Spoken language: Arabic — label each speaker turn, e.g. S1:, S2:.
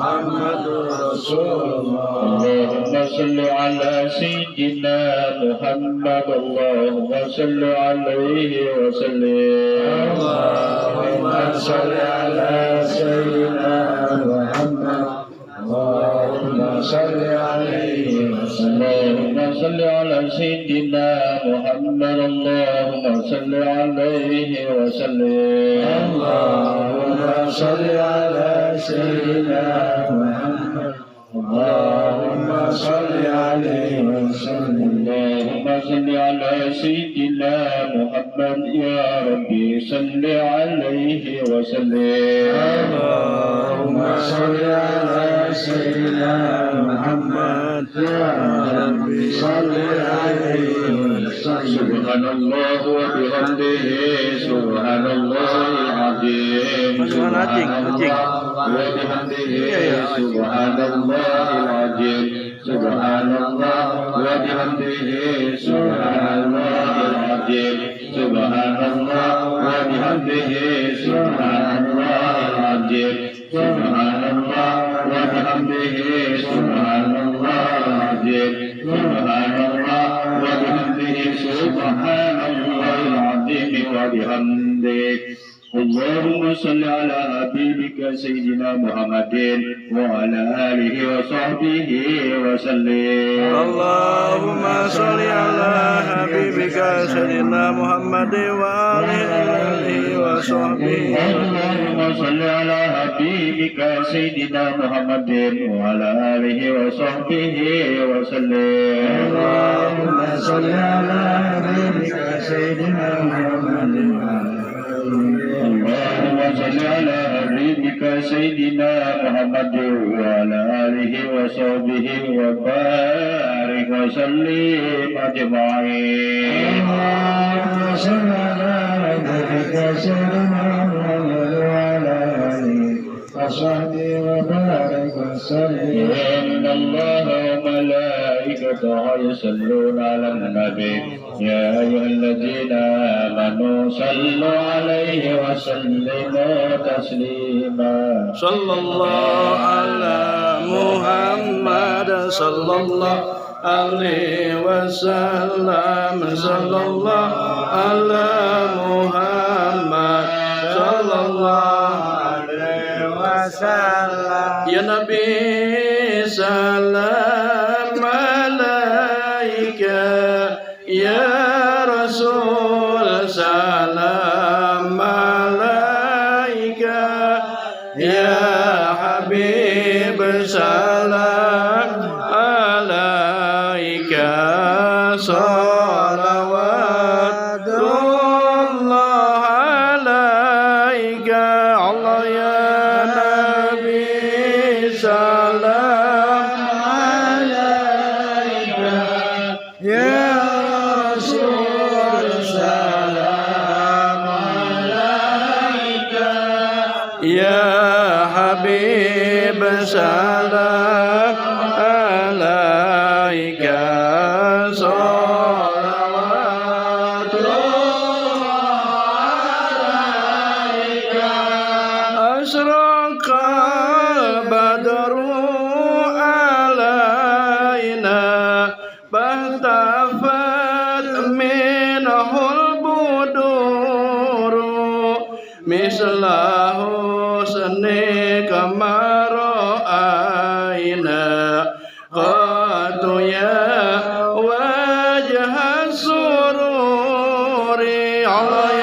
S1: محمد رسول الله
S2: اللهم صل على سيدنا محمد اللهم صل عليه وسلم
S1: اللهم صل على سيدنا محمد اللهم صل عليه وسلم
S2: اللهم صل على سيدنا محمد اللهم صل عليه وسلم
S1: اللهم صل على سيدنا محمد اللهم صل عليه وسلم
S2: اللهم صل على سيدنا محمد يا ربي صل عليه وسلم
S1: اللهم صل على سيدنا محمد يا ربي صل عليه وسلم
S2: سبحان الله وبحمده سبحان الله العظيم سبحان الله وبحمده سبحان الله العظيم سبحان الله وبحمده سبحان الله العظيم سبحان الله وبحمده سبحان الله العظيم سبحان الله وبحمده سبحان الله العظيم سبحان الله وبحمده سبحان الله العظيم وبحمده اللهم صل على حبيبك سيدنا محمد وعلى آله وصحبه وسلم
S1: اللهم صل على حبيبك سيدنا محمد وآله وصحبه
S2: اللهم صل على حبيبك سيدنا محمد وعلى آله وصحبه وسلم
S1: اللهم صل على حبيبك سيدنا محمد
S2: اللهم صل على حبيبك سيدنا محمد وعلى آله وصحبه وبارك وسلم أجمعين
S1: اللهم صل على حبيبك سيدنا محمد وعلى آله وصحبه وبارك وسلم
S2: إن الله وملائكته يصلون على النبي يا أيها الذين آمنوا صلوا عليه وسلموا تسليما
S1: صلى الله على محمد صلى الله عليه وسلم صلى الله على محمد صلى الله عليه وسلم يا نبي سلام عليك يا رسول سلام عليك يا حبيب سلام عليك صلوات الله عليك الله يا نبي سلام عليك يا رسول سلام عليك يا حبيب سلام عليك صلوات عليك أشرق البدر علينا فاختفت منه البدور مثل حسنك ما رأينا قد يا وجه السرور على